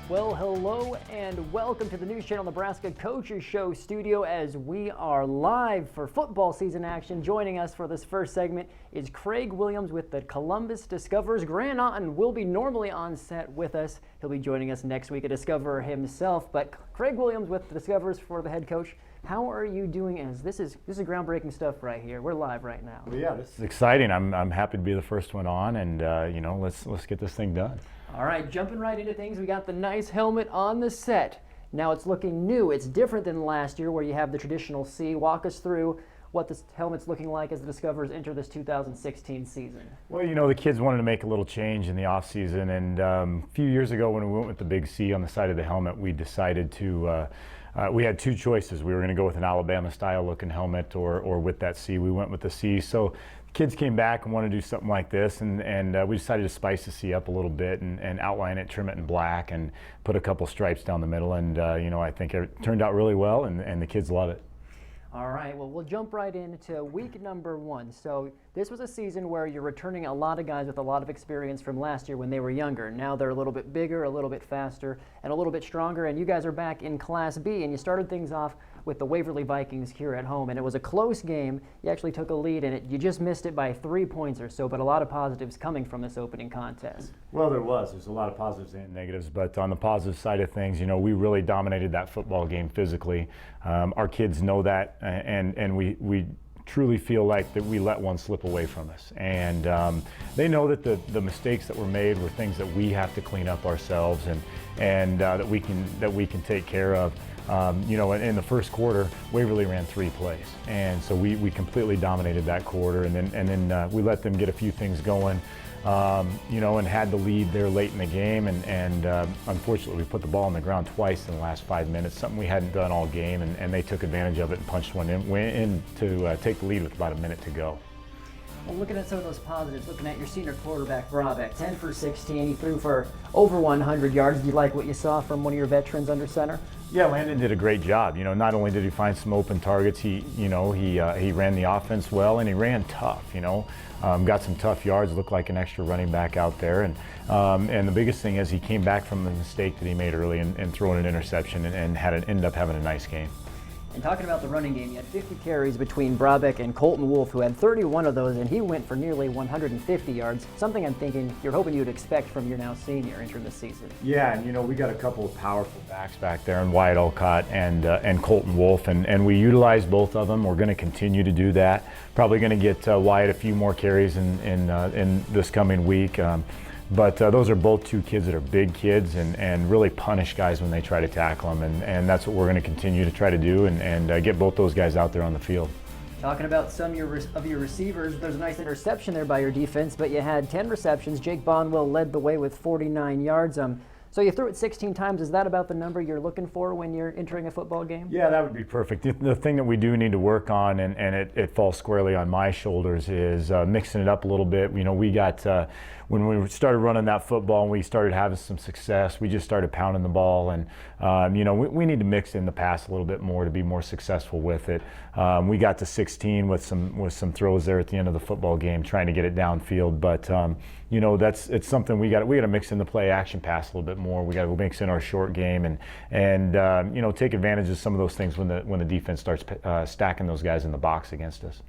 Well, hello and welcome to the News Channel Nebraska Coaches Show studio as we are live for football season action. Joining us for this first segment is Craig Williams with the Columbus Discoverers. Grant Otten will be normally on set with us. He'll be joining us next week, a Discoverer himself. But Craig Williams with the Discoverers for the head coach. How are you doing? As this is groundbreaking stuff right here. We're live right now. Well, yeah, this is exciting. I'm happy to be the first one on, and let's get this thing done. All right, jumping right into things, we got the nice helmet on the set. Now it's looking new. It's different than last year where you have the traditional C. Walk us through what this helmet's looking like as the Discoverers enter this 2016 season. Well, the kids wanted to make a little change in the off season, and a few years ago when we went with the big C on the side of the helmet, we decided to we had two choices. We were going to go with an Alabama style looking helmet or with that C. We went with the C. So kids came back and wanted to do something like this, and we decided to spice the C up a little bit and outline it, trim it in black, and put a couple stripes down the middle. And I think it turned out really well, and the kids love it. All right, well, we'll jump right into week number one. So this was a season where you're returning a lot of guys with a lot of experience from last year when they were younger. Now they're a little bit bigger, a little bit faster, and a little bit stronger, and you guys are back in Class B, and you started things off with the Waverly Vikings here at home, and it was a close game. You actually took a lead in it. You just missed it by 3 points or so, but a lot of positives coming from this opening contest. Well, there's a lot of positives and negatives, but on the positive side of things, we really dominated that football game physically. Our kids know that, and we truly feel like that we let one slip away from us, and they know that the mistakes that were made were things that we have to clean up ourselves, and that we can take care of. In the first quarter, Waverly ran 3 plays, and so we completely dominated that quarter, and then we let them get a few things going, and had the lead there late in the game, and unfortunately we put the ball on the ground twice in the last 5 minutes, something we hadn't done all game, and they took advantage of it and punched one in to take the lead with about a minute to go. Well, looking at some of those positives, looking at your senior quarterback, Brabeck, 10 for 16, he threw for over 100 yards. Do you like what you saw from one of your veterans under center? Yeah, Landon did a great job. Not only did he find some open targets, he ran the offense well, and he ran tough. Got some tough yards, looked like an extra running back out there, and the biggest thing is he came back from the mistake that he made early and throwing an interception and ended up having a nice game. And talking about the running game, you had 50 carries between Brabeck and Colton Wolf, who had 31 of those, and he went for nearly 150 yards, something I'm thinking you're hoping you'd expect from your now senior entering the season. Yeah, and we got a couple of powerful backs back there, and Wyatt Olcott and Colton Wolf, and we utilized both of them. We're going to continue to do that. Probably going to get Wyatt a few more carries in this coming week. But those are both two kids that are big kids and really punish guys when they try to tackle them, and that's what we're going to continue to try to do and get both those guys out there on the field. Talking about some of your receivers, there's a nice interception there by your defense, but you had 10 receptions. Jake Bonwell led the way with 49 yards. So you threw it 16 times. Is that about the number you're looking for when you're entering a football game? Yeah, that would be perfect. The thing that we do need to work on, and it falls squarely on my shoulders, is mixing it up a little bit. We got when we started running that football and we started having some success, we just started pounding the ball, and we need to mix in the pass a little bit more to be more successful with it. We got to 16 with some throws there at the end of the football game, trying to get it downfield, but it's something we got to mix in the play action pass a little bit more. We got to mix in our short game and take advantage of some of those things when the defense starts stacking those guys in the box against us.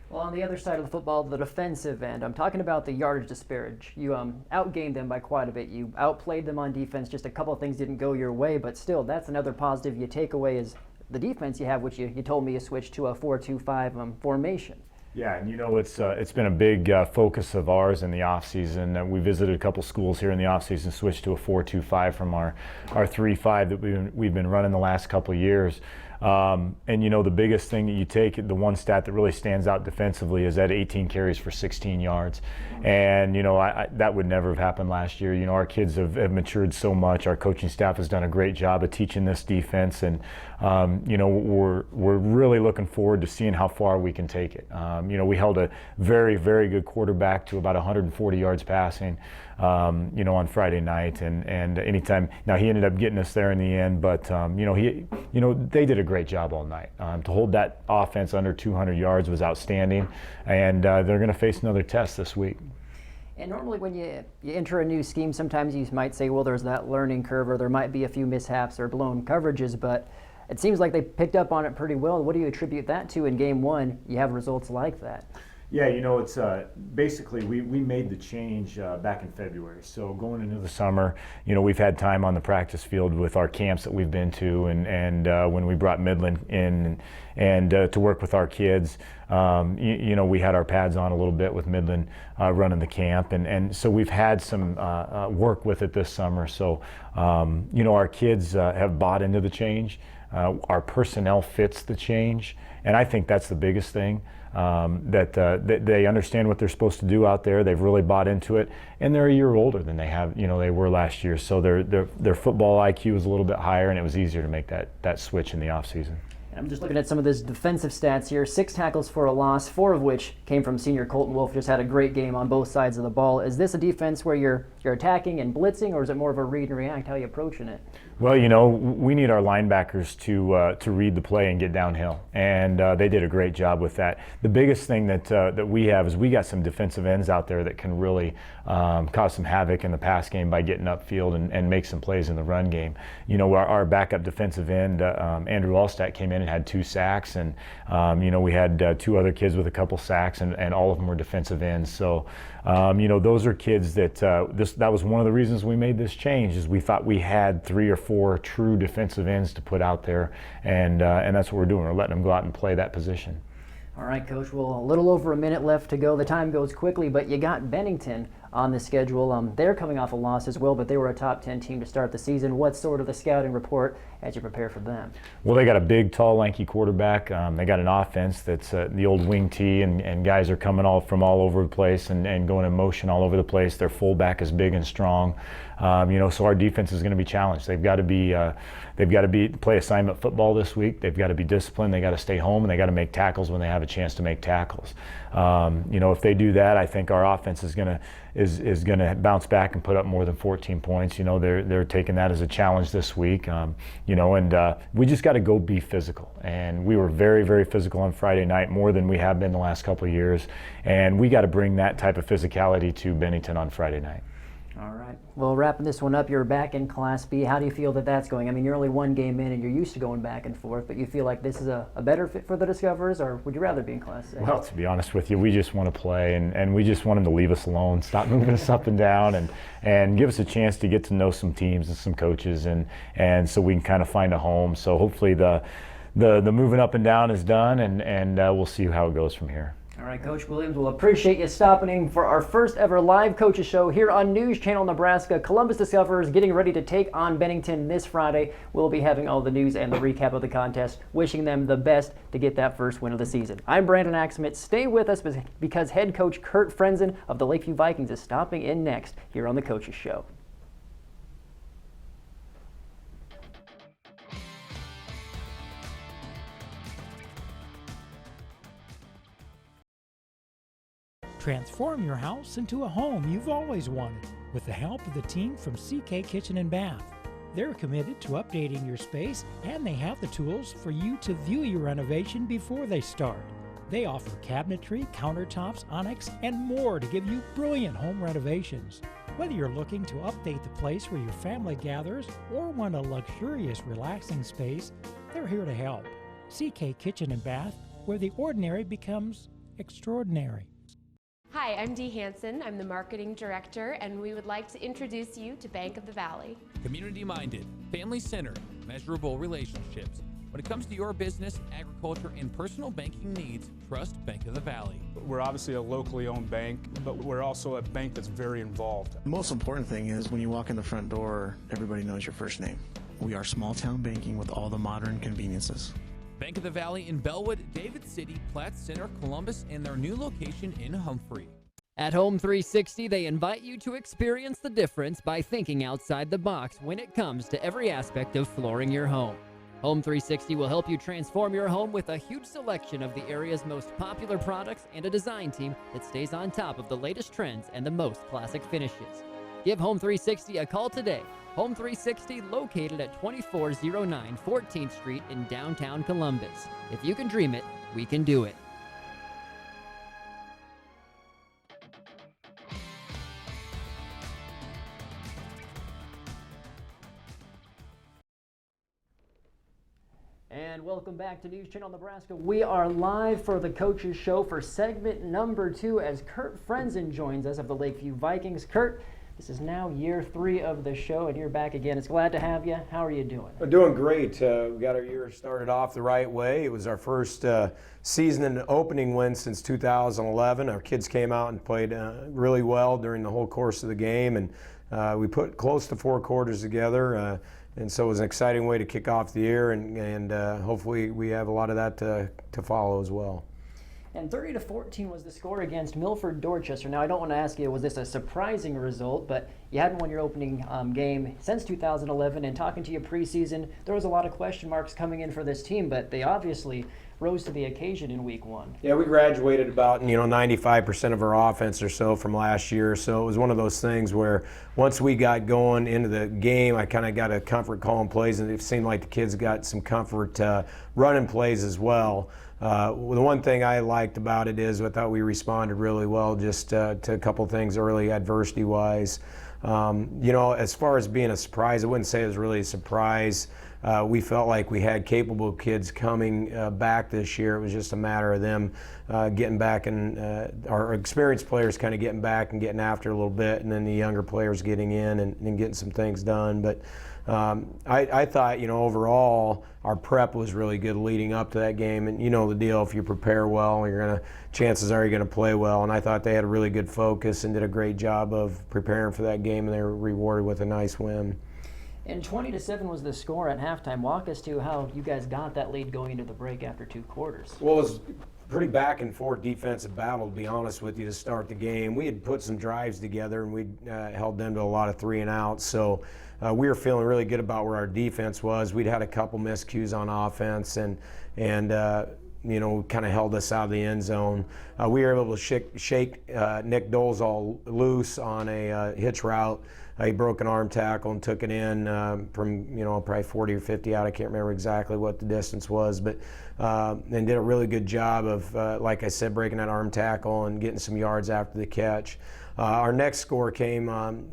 Well, on the other side of the football, the defensive end, I'm talking about the yardage disparage. You outgained them by quite a bit. You outplayed them on defense. Just a couple of things didn't go your way, but still, that's another positive you take away is the defense you have, which you told me you switched to a 4-2-5 formation. Yeah, and it's been a big focus of ours in the offseason. We visited a couple schools here in the offseason, switched to a 4-2-5 from our 3-5 that we've been running the last couple of years. The biggest thing that you take, the one stat that really stands out defensively is that 18 carries for 16 yards. And, that would never have happened last year. Our kids have matured so much. Our coaching staff has done a great job of teaching this defense. And, we're really looking forward to seeing how far we can take it. We held a very, very good quarterback to about 140 yards passing, on Friday night. And anytime, now he ended up getting us there in the end, but, they did a great job all night. To hold that offense under 200 yards was outstanding, and they're going to face another test this week. And normally when you enter a new scheme, sometimes you might say, well, there's that learning curve, or there might be a few mishaps or blown coverages, but it seems like they picked up on it pretty well. What do you attribute that to in game one? You have results like that. Yeah, it's basically we made the change back in February. So going into the summer, we've had time on the practice field with our camps that we've been to, and when we brought Midland in and to work with our kids, we had our pads on a little bit with Midland running the camp, and so we've had some work with it this summer. So our kids have bought into the change. Our personnel fits the change, and I think that's the biggest thing. That they understand what they're supposed to do out there. They've really bought into it, and they're a year older than they were last year. So their football IQ is a little bit higher, and it was easier to make that switch in the off season. And I'm just looking at some of this defensive stats here. 6 tackles for a loss, 4 of which came from senior Colton Wolf. Just had a great game on both sides of the ball. Is this a defense where you're attacking and blitzing, or is it more of a read and react? How are you approaching it? Well, we need our linebackers to read the play and get downhill, and they did a great job with that. The biggest thing that we have is we got some defensive ends out there that can really cause some havoc in the pass game by getting upfield and make some plays in the run game. Our backup defensive end, Andrew Allstat, came in and had 2 sacks, and we had 2 other kids with a couple sacks, and all of them were defensive ends. So those are kids that that was one of the reasons we made this change, is we thought we had 3 or 4 true defensive ends to put out there, and that's what we're doing. We're letting them go out and play that position. All right, Coach. Well, a little over a minute left to go. The time goes quickly, but you got Bennington on the schedule. They're coming off a loss as well, but they were a top 10 team to start the season. What's sort of the scouting report as you prepare for them? Well, they got a big, tall, lanky quarterback. They got an offense that's the old wing T, and guys are coming from all over the place and going in motion all over the place. Their fullback is big and strong. So our defense is going to be challenged. They've got to play assignment football this week. They've got to be disciplined. They got to stay home, and they got to make tackles when they have a chance to make tackles. If they do that, I think our offense is going to bounce back and put up more than 14 points. They're taking that as a challenge this week. And we just got to go be physical. And we were very, very physical on Friday night, more than we have been the last couple of years. And we got to bring that type of physicality to Bennington on Friday night. All right. Well, wrapping this one up, you're back in Class B. How do you feel that that's going? I mean, you're only 1 game in, and you're used to going back and forth, but you feel like this is a better fit for the Discoverers, or would you rather be in Class A? Well, to be honest with you, we just want to play, and we just want them to leave us alone, stop moving us up and down, and give us a chance to get to know some teams and some coaches, and so we can kind of find a home. So hopefully the moving up and down is done, and we'll see how it goes from here. All right, Coach Williams, we'll appreciate you stopping in for our first ever live coaches show here on News Channel Nebraska. Columbus Discoverers getting ready to take on Bennington this Friday. We'll be having all the news and the recap of the contest, wishing them the best to get that first win of the season. I'm Brandon Axmit. Stay with us because head coach Kurt Frenzen of the Lakeview Vikings is stopping in next here on the Coaches Show. Transform your house into a home you've always wanted with the help of the team from CK Kitchen and Bath. They're committed to updating your space, and they have the tools for you to view your renovation before they start. They offer cabinetry, countertops, onyx, and more to give you brilliant home renovations. Whether you're looking to update the place where your family gathers or want a luxurious, relaxing space, they're here to help. CK Kitchen and Bath, where the ordinary becomes extraordinary. Hi, I'm Dee Hansen. I'm the Marketing Director, and we would like to introduce you to Bank of the Valley. Community-minded, family-centered, measurable relationships. When it comes to your business, agriculture, and personal banking needs, trust Bank of the Valley. We're obviously a locally owned bank, but we're also a bank that's very involved. The most important thing is when you walk in the front door, everybody knows your first name. We are small town banking with all the modern conveniences. Bank of the Valley in Bellwood, David City, Platte Center, Columbus, and their new location in Humphrey. At Home 360, they invite you to experience the difference by thinking outside the box when it comes to every aspect of flooring your home. Home 360 will help you transform your home with a huge selection of the area's most popular products and a design team that stays on top of the latest trends and the most classic finishes. Give Home 360 a call today. Home 360 located at 2409 14th Street in downtown Columbus. If you can dream it, we can do it. And welcome back to News Channel Nebraska. We are live for the Coaches Show for segment number 2 as Kurt Frenzen joins us of the Lakeview Vikings. Kurt, this is now year 3 of the show, and you're back again. It's glad to have you. How are you doing? We're doing great. We got our year started off the right way. It was our first season and opening win since 2011. Our kids came out and played really well during the whole course of the game, and we put close to 4 quarters together. And so it was an exciting way to kick off the year, and hopefully we have a lot of that to follow as well. And 30-14 was the score against Milford Dorchester. Now, I don't want to ask you, was this a surprising result? But you hadn't won your opening game since 2011. And talking to you preseason, there was a lot of question marks coming in for this team, but they obviously rose to the occasion in week 1. Yeah, we graduated about 95% of our offense or so from last year. So it was one of those things where once we got going into the game, I kind of got a comfort calling plays, and it seemed like the kids got some comfort running plays as well. The one thing I liked about it is I thought we responded really well just to a couple things early adversity-wise. As far as being a surprise, I wouldn't say it was really a surprise. We felt like we had capable kids coming back this year. It was just a matter of them getting back, and our experienced players kind of getting back and getting after a little bit, and then the younger players getting in and getting some things done. But I thought, overall, our prep was really good leading up to that game. And you know the deal, if you prepare well, chances are you're going to play well. And I thought they had a really good focus and did a great job of preparing for that game, and they were rewarded with a nice win. And 20-7 was the score at halftime. Walk us to how you guys got that lead going into the break after 2 quarters. Well, it was pretty back and forth defensive battle, to be honest with you, to start the game. We had put some drives together, and we held them to a lot of 3 and outs. So we were feeling really good about where our defense was. We'd had a couple miscues on offense, and kind of held us out of the end zone. We were able to shake Nick Dolezal loose on a hitch route. He broke an arm tackle and took it in from probably 40 or 50 out. I can't remember exactly what the distance was, but and did a really good job of, like I said, breaking that arm tackle and getting some yards after the catch. Our next score came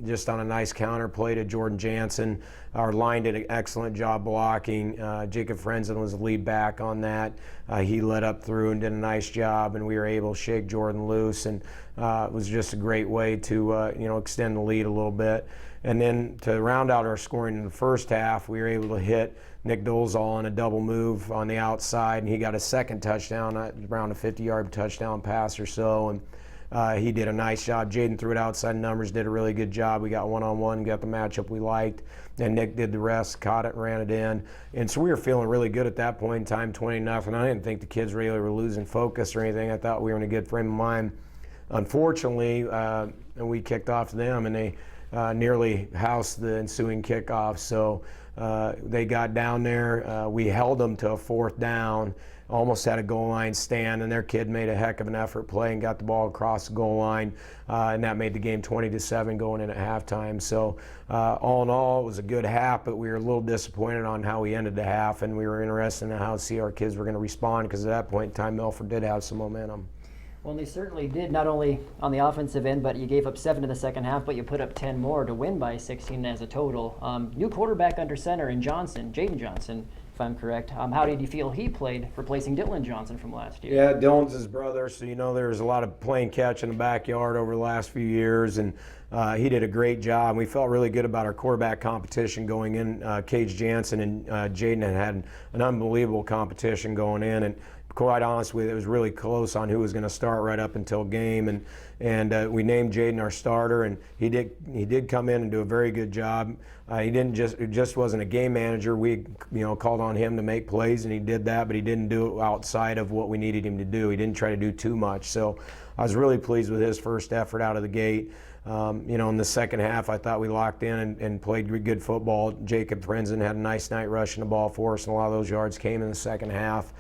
just on a nice counter play to Jordan Jansen. Our line did an excellent job blocking. Jacob Frenzen was the lead back on that. He led up through and did a nice job, and we were able to shake Jordan loose, and it was just a great way to extend the lead a little bit. And then to round out our scoring in the first half, we were able to hit Nick Dolezal on a double move on the outside, and he got a second touchdown, around a 50-yard touchdown pass or so. And he did a nice job. Jaden threw it outside numbers, did a really good job. We got one-on-one, got the matchup we liked, and Nick did the rest, caught it, ran it in. And so we were feeling really good at that point in time, 20-0. I didn't think the kids really were losing focus or anything. I thought we were in a good frame of mind. Unfortunately, we kicked off to them, and they nearly housed the ensuing kickoff. So they got down there. We held them to a 4th down. Almost had a goal line stand, and their kid made a heck of an effort play and got the ball across the goal line, and that made the game 20-7 going in at halftime. So all in all, it was a good half, but we were a little disappointed on how we ended the half, and we were interested in how to see our kids were going to respond, because at that point in time, Milford did have some momentum. Well, they certainly did, not only on the offensive end, but you gave up 7 in the second half, but you put up 10 more to win by 16 as a total. New quarterback under center in Johnson, Jaden Johnson, if I'm correct. How did you feel he played, replacing Dylan Johnson from last year? Yeah, Dylan's his brother, so there was a lot of playing catch in the backyard over the last few years, and he did a great job. We felt really good about our quarterback competition going in. Cage Jansen and Jaden had an unbelievable competition going in, and quite honest with you, it was really close on who was going to start right up until game, and we named Jaden our starter, and he did come in and do a very good job. He didn't just wasn't a game manager. We called on him to make plays, and he did that, but he didn't do it outside of what we needed him to do. He didn't try to do too much. So I was really pleased with his first effort out of the gate. In the second half, I thought we locked in and played good football. Jacob Frenzen had a nice night rushing the ball for us, and a lot of those yards came in the second half.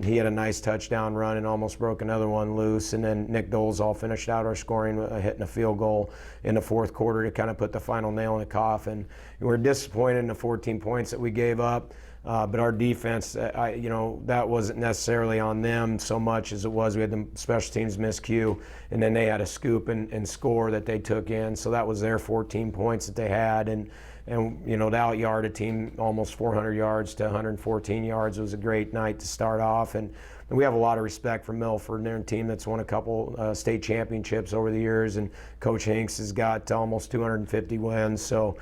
He had a nice touchdown run and almost broke another one loose. And then Nick Dolezal finished out our scoring, hitting a field goal in the 4th quarter to kind of put the final nail in the coffin. We were disappointed in the 14 points that we gave up. But our defense, that wasn't necessarily on them so much as it was we had the special teams miscue, and then they had a scoop and score that they took in. So that was their 14 points that they had. And to out-yard a team almost 400 yards to 114 yards was a great night to start off. And we have a lot of respect for Milford. They're a team that's won a couple state championships over the years, and Coach Hanks has got almost 250 wins. So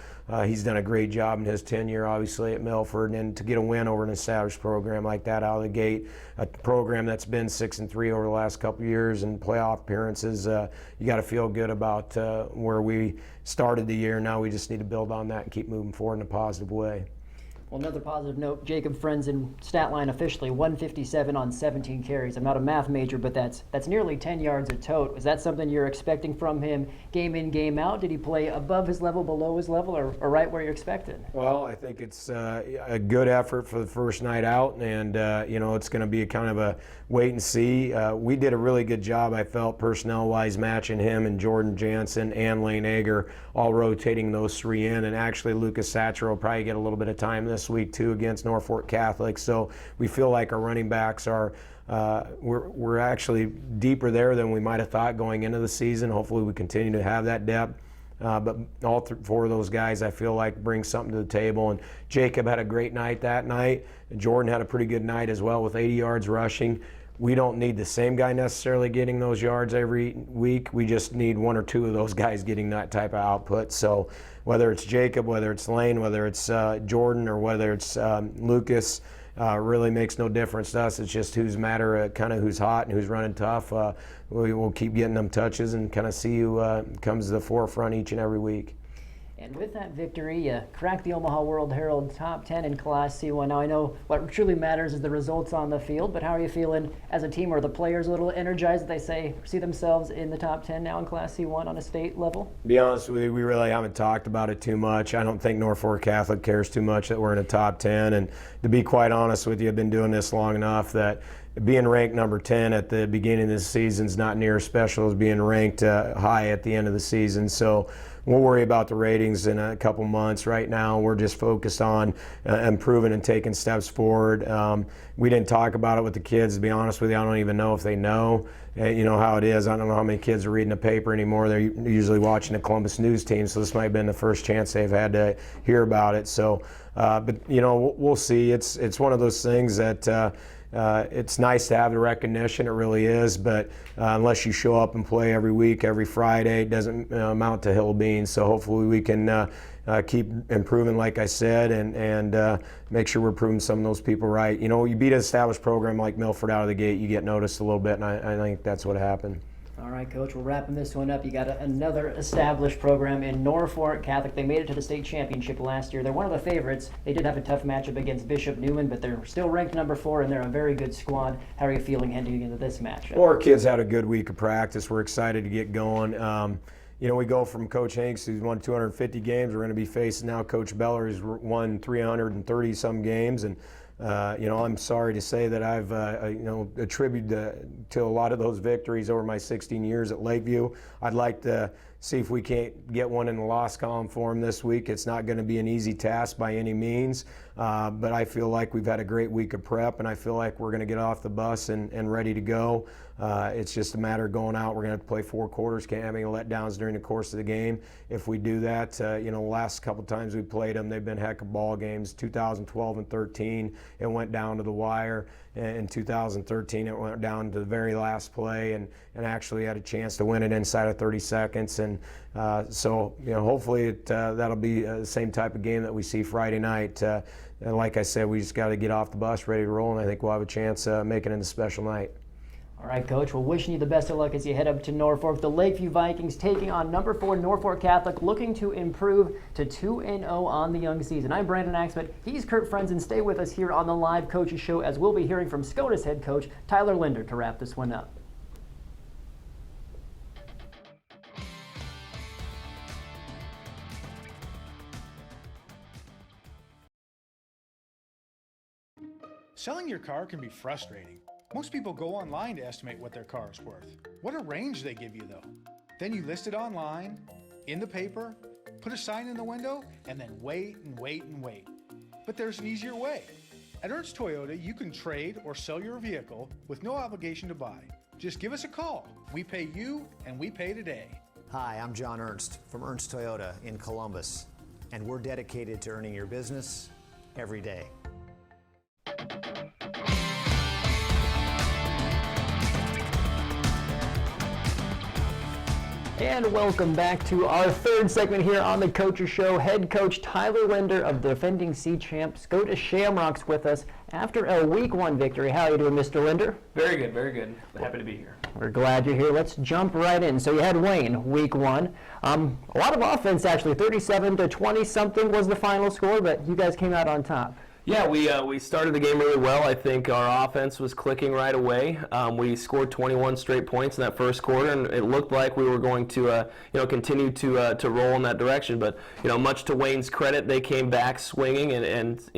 he's done a great job in his tenure, obviously, at Milford. And to get a win over an established program like that out of the gate, a program that's been 6-3 over the last couple of years and playoff appearances, you got to feel good about where we started the year. Now we just need to build on that and keep moving forward in a positive way. Well, another positive note, Jacob Frenzen stat line officially 157 on 17 carries. I'm not a math major, but that's nearly 10 yards a tote. Was that something you're expecting from him game in, game out? Did he play above his level, below his level, or right where you expected? Well, I think it's a good effort for the first night out, and it's going to be a kind of a wait and see. We did a really good job, I felt, personnel-wise, matching him and Jordan Jansen and Lane Ager, all rotating those three in, and actually Lucas Satcher will probably get a little bit of time this week too against Norfolk Catholic. So we feel like our running backs are we're actually deeper there than we might have thought going into the season. Hopefully we continue to have that depth. But all four of those guys, I feel like, bring something to the table. And Jacob had a great night that night. And Jordan had a pretty good night as well with 80 yards rushing. We don't need the same guy necessarily getting those yards every week. We just need one or two of those guys getting that type of output. So whether it's Jacob, whether it's Lane, whether it's Jordan, or whether it's Lucas, really makes no difference to us. It's just who's matter, kind of who's hot and who's running tough. We will keep getting them touches and kind of see who comes to the forefront each and every week. And with that victory, you cracked the Omaha World Herald top 10 in Class C1. Now, I know what truly matters is the results on the field, but how are you feeling as a team? Are the players a little energized that they see themselves in the top 10 now in Class C1 on a state level? To be honest with you, we really haven't talked about it too much. I don't think Norfolk Catholic cares too much that we're in the top 10. And to be quite honest with you, I've been doing this long enough that being ranked number 10 at the beginning of the season is not near as special as being ranked high at the end of the season. So we'll worry about the ratings in a couple months. Right now, we're just focused on improving and taking steps forward. We didn't talk about it with the kids. To be honest with you, I don't even know if they know. You know how it is. I don't know how many kids are reading the paper anymore. They're usually watching the Columbus News team, so this might have been the first chance they've had to hear about it. So, but we'll see. It's one of those things that it's nice to have the recognition, it really is, but unless you show up and play every week, every Friday, it doesn't amount to hill beans. So hopefully we can keep improving, like I said, and make sure we're proving some of those people right. You beat an established program like Milford out of the gate, you get noticed a little bit, and I think that's what happened. All right, Coach, we're wrapping this one up. You got another established program in Norfolk Catholic. They made it to the state championship last year. They're one of the favorites. They did have a tough matchup against Bishop Neumann, but they're still ranked number 4, and they're a very good squad. How are you feeling heading into this matchup? Well, our kids had a good week of practice. We're excited to get going. We go from Coach Hanks, who's won 250 games. We're going to be facing now Coach Beller, who's won 330-some games. And I'm sorry to say that I've, attributed to a lot of those victories over my 16 years at Lakeview. I'd like to see if we can't get one in the loss column for them this week. It's not going to be an easy task by any means, but I feel like we've had a great week of prep, and I feel like we're going to get off the bus and ready to go. It's just a matter of going out. We're going to have to play 4 quarters, can't have any letdowns during the course of the game. If we do that, the last couple times we played them, they've been heck of ball games. 2012 and 13, it went down to the wire. In 2013, it went down to the very last play and actually had a chance to win it inside of 30 seconds. And so hopefully that'll be the same type of game that we see Friday night. And like I said, we just got to get off the bus, ready to roll, and I think we'll have a chance making it a special night. All right, Coach. Well, wishing you the best of luck as you head up to Norfolk. The Lakeview Vikings taking on number 4 Norfolk Catholic, looking to improve to 2-0 on the young season. I'm Brandon Axman. He's Kurt Frenzen. Stay with us here on the Live Coaches Show as we'll be hearing from SCOTUS head coach Tyler Linder to wrap this one up. Selling your car can be frustrating. Most people go online to estimate what their car is worth. What a range they give you, though. Then you list it online, in the paper, put a sign in the window, and then wait and wait and wait. But there's an easier way. At Ernst Toyota, you can trade or sell your vehicle with no obligation to buy. Just give us a call. We pay you, and we pay today. Hi, I'm John Ernst from Ernst Toyota in Columbus, and we're dedicated to earning your business every day. And welcome back to our third segment here on the Coaches Show. Head coach Tyler Linder of the defending C champs go to Shamrocks with us after a Week 1 victory. How are you doing, Mr. Linder? Very good, very good. Happy to be here. We're glad you're here. Let's jump right in. So you had Wayne, Week 1. A lot of offense, actually. 37-20 something was the final score, but you guys came out on top. Yeah, we started the game really well. I think our offense was clicking right away. We scored 21 straight points in that first quarter, and it looked like we were going to continue to roll in that direction. But much to Wayne's credit, they came back swinging and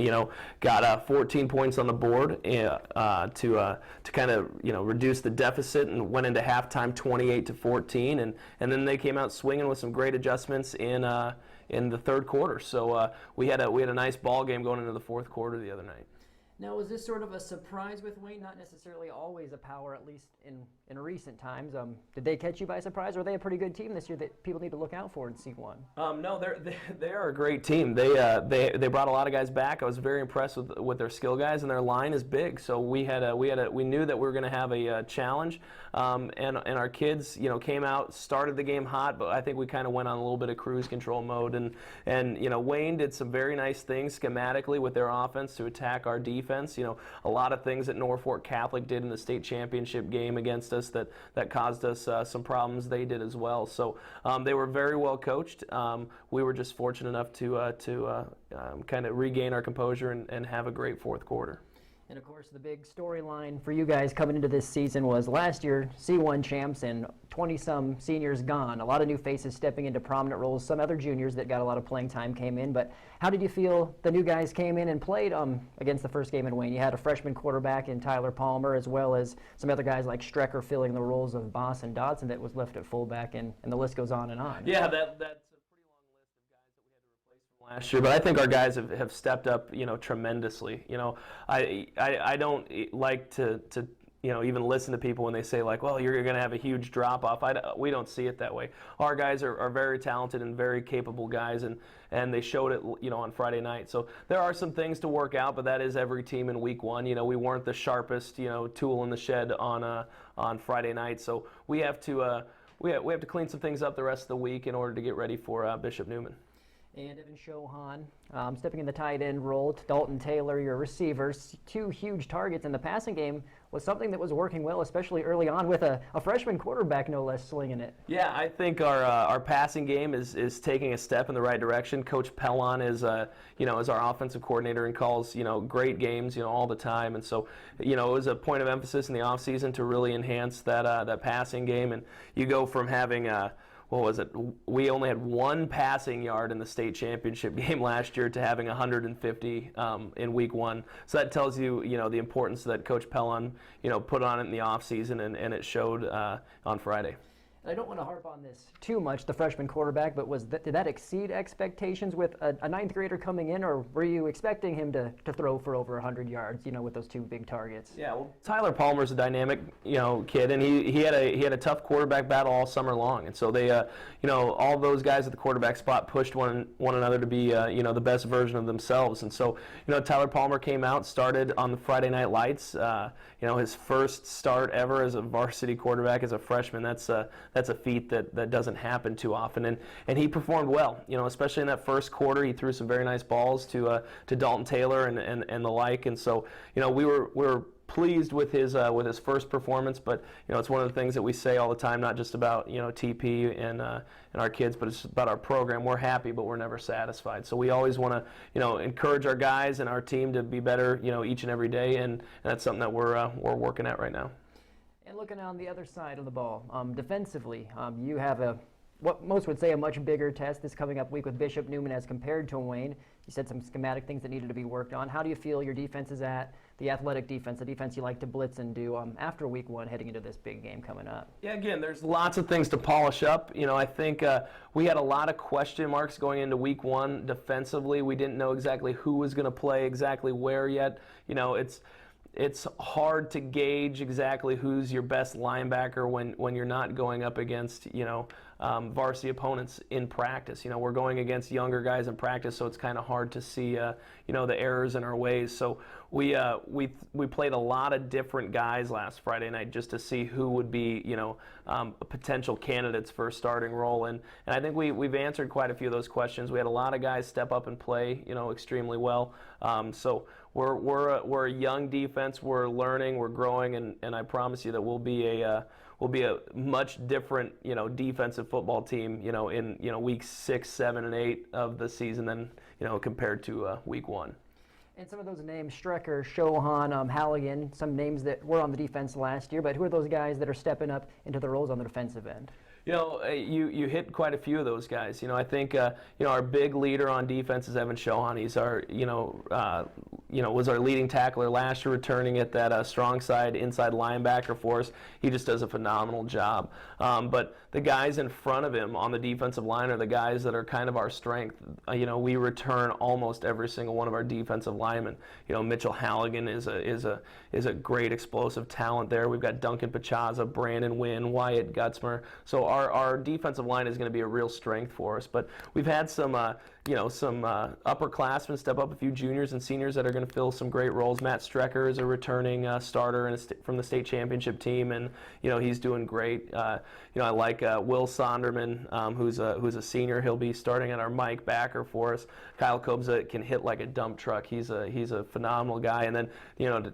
got 14 points on the board to kind of reduce the deficit, and went into halftime 28-14, and then they came out swinging with some great adjustments in the third quarter. So we had a nice ball game going into the fourth quarter the other night. Now, was this sort of a surprise with Wayne? Not necessarily always a power, at least in recent times. Did they catch you by surprise, or are they a pretty good team this year that people need to look out for in C1? No, they are a great team. They brought a lot of guys back. I was very impressed with their skill guys, and their line is big. So we knew that we were going to have a challenge, and our kids came out, started the game hot, but I think we kind of went on a little bit of cruise control mode, and Wayne did some very nice things schematically with their offense to attack our defense. A lot of things that Norfolk Catholic did in the state championship game against us that caused us some problems. They did as well. So they were very well coached. We were just fortunate enough to kind of regain our composure and have a great fourth quarter. And of course, the big storyline for you guys coming into this season was last year C1 champs and 20-some seniors gone. A lot of new faces stepping into prominent roles. Some other juniors that got a lot of playing time came in. But how did you feel the new guys came in and played against the first game in Wayne? You had a freshman quarterback in Tyler Palmer, as well as some other guys like Strecker filling the roles of Boss and Dodson that was left at fullback, and the list goes on and on. Yeah, that's a pretty long list of guys that we had to replace from last year. But I think our guys have stepped up, tremendously. I don't like to even listen to people when they say, like, well, you're going to have a huge drop-off. We don't see it that way. Our guys are very talented and very capable guys, and they showed it, on Friday night. So there are some things to work out, but that is every team in Week 1. We weren't the sharpest, tool in the shed on Friday night. So we have to clean some things up the rest of the week in order to get ready for Bishop Neumann. And Evan Shohan stepping in the tight end role. Dalton Taylor, your receivers. 2 huge targets in the passing game was something that was working well, especially early on with a freshman quarterback, no less, slinging it. Yeah, I think our passing game is taking a step in the right direction. Coach Pellon is our offensive coordinator and calls great games all the time, and so it was a point of emphasis in the offseason to really enhance that passing game. And you go from having what was it? We only had 1 passing yard in the state championship game last year to having 150 in Week 1. So that tells you, the importance that Coach Pellon, put on it in the offseason, and it showed on Friday. I don't want to harp on this too much, the freshman quarterback, but did that exceed expectations with a 9th grader coming in, or were you expecting him to throw for over 100 yards, with those 2 big targets? Yeah, well, Tyler Palmer's a dynamic, kid, and he had a tough quarterback battle all summer long, and so they, all those guys at the quarterback spot pushed one another to be, the best version of themselves, and so, Tyler Palmer came out, started on the Friday Night Lights, his first start ever as a varsity quarterback as a freshman. That's a feat that doesn't happen too often, and he performed well. Especially in that first quarter, he threw some very nice balls to Dalton Taylor and the like, and so we were pleased with his first performance. But it's one of the things that we say all the time, not just about TP and our kids, but it's about our program. We're happy, but we're never satisfied. So we always want to encourage our guys and our team to be better each and every day, and that's something that we're working at right now. And looking on the other side of the ball, defensively, you have what most would say a much bigger test this coming up week with Bishop Neumann as compared to Wayne. You said some schematic things that needed to be worked on. How do you feel your defense is at the athletic defense, the defense you like to blitz and do after week 1 heading into this big game coming up? Yeah, again, there's lots of things to polish up. I think we had a lot of question marks going into week 1 defensively. We didn't know exactly who was going to play, exactly where yet. It's hard to gauge exactly who's your best linebacker when you're not going up against, varsity opponents in practice. We're going against younger guys in practice, so it's kind of hard to see, the errors in our ways. So we played a lot of different guys last Friday night just to see who would be, potential candidates for a starting role. And I think we've answered quite a few of those questions. We had a lot of guys step up and play, extremely well. So we're a young defense. We're learning, we're growing, and I promise you that we'll be a much different, defensive football team, in weeks 6, 7, and 8 of the season than, compared to week 1. And some of those names, Strecker, Shohan, Halligan, some names that were on the defense last year, but who are those guys that are stepping up into the roles on the defensive end? You hit quite a few of those guys. I think our big leader on defense is Evan Shohan. He's our was our leading tackler last year, returning at that strong side inside linebacker for us. He just does a phenomenal job. But the guys in front of him on the defensive line are the guys that are kind of our strength. We return almost every single one of our defensive linemen. Mitchell Halligan is a great explosive talent there. We've got Duncan Pachaza, Brandon Wynn, Wyatt Gutzmer. So our defensive line is going to be a real strength for us. But we've had some upperclassmen step up, a few juniors and seniors that are going to fill some great roles. Matt Strecker is a returning starter from the state championship team, and he's doing great. I like Will Sonderman, who's a senior. He'll be starting at our Mike backer for us. Kyle Kobza can hit like a dump truck. He's a phenomenal guy. And then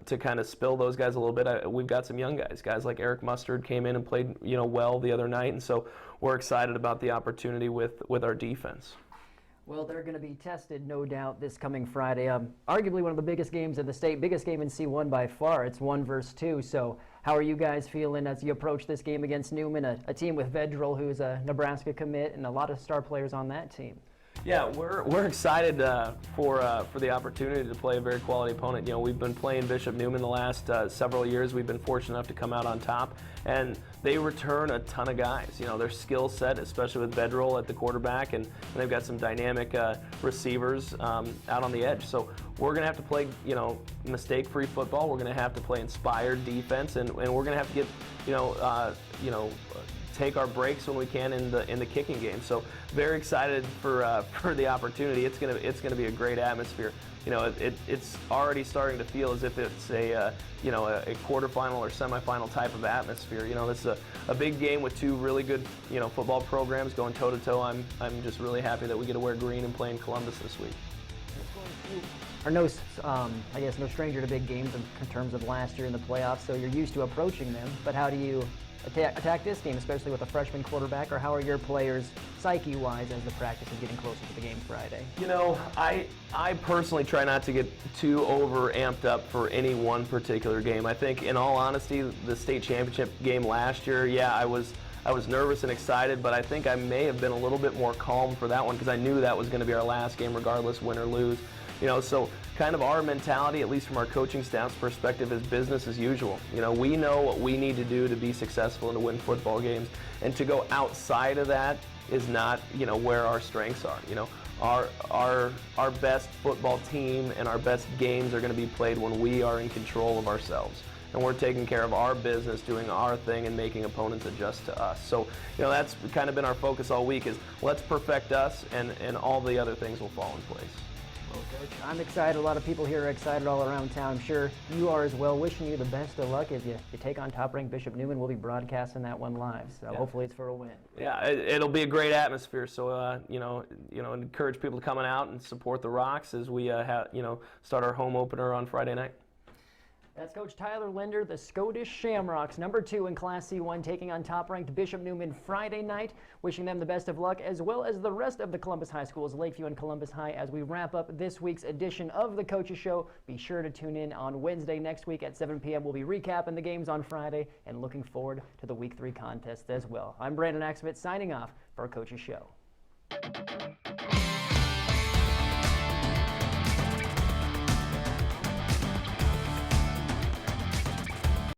to kind of spill those guys a little bit, we've got some young guys like Eric Mustard came in and played well the other night, and so we're excited about the opportunity with our defense. Well, they're going to be tested, no doubt, this coming Friday. Arguably one of the biggest games in the state, biggest game in C1 by far. It's 1 versus 2. So how are you guys feeling as you approach this game against Newman, a team with Vedral, who's a Nebraska commit, and a lot of star players on that team? Yeah, we're excited for the opportunity to play a very quality opponent. We've been playing Bishop Newman the last several years. We've been fortunate enough to come out on top, and they return a ton of guys. Their skill set, especially with Vedral at the quarterback, and they've got some dynamic receivers out on the edge. So we're going to have to play, mistake-free football. We're going to have to play inspired defense, and we're going to have to get, take our breaks when we can in the kicking game. So very excited for the opportunity. It's gonna be a great atmosphere. It's already starting to feel as if it's a quarterfinal or semifinal type of atmosphere. This is a big game with two really good football programs going toe to toe. I'm just really happy that we get to wear green and play in Columbus this week. Are no stranger to big games in terms of last year in the playoffs. So you're used to approaching them, but how do you attack this game, especially with a freshman quarterback, or how are your players psyche-wise as the practice is getting closer to the game Friday? I personally try not to get too over-amped up for any one particular game. I think, in all honesty, the state championship game last year, I was nervous and excited, but I think I may have been a little bit more calm for that one because I knew that was going to be our last game regardless, win or lose. So kind of our mentality, at least from our coaching staff's perspective, is business as usual. We know what we need to do to be successful and to win football games, and to go outside of that is not, where our strengths are. Our best football team and our best games are going to be played when we are in control of ourselves. And we're taking care of our business, doing our thing, and making opponents adjust to us. So, that's kind of been our focus all week is let's perfect us, and all the other things will fall in place. Well, Coach, I'm excited. A lot of people here are excited all around town. I'm sure you are as well. Wishing you the best of luck as you take on top-ranked Bishop Newman. We'll be broadcasting that one live, so hopefully it's for a win. Yeah, it'll be a great atmosphere. So, encourage people to come out and support the Rocks as we, start our home opener on Friday night. That's Coach Tyler Linder, the Scottish Shamrocks, number 2 in Class C1, taking on top-ranked Bishop Newman Friday night. Wishing them the best of luck, as well as the rest of the Columbus High Schools, Lakeview and Columbus High, as we wrap up this week's edition of the Coaches Show. Be sure to tune in on Wednesday next week at 7 p.m. We'll be recapping the games on Friday and looking forward to the Week 3 contest as well. I'm Brandon Axmith signing off for our Coaches Show.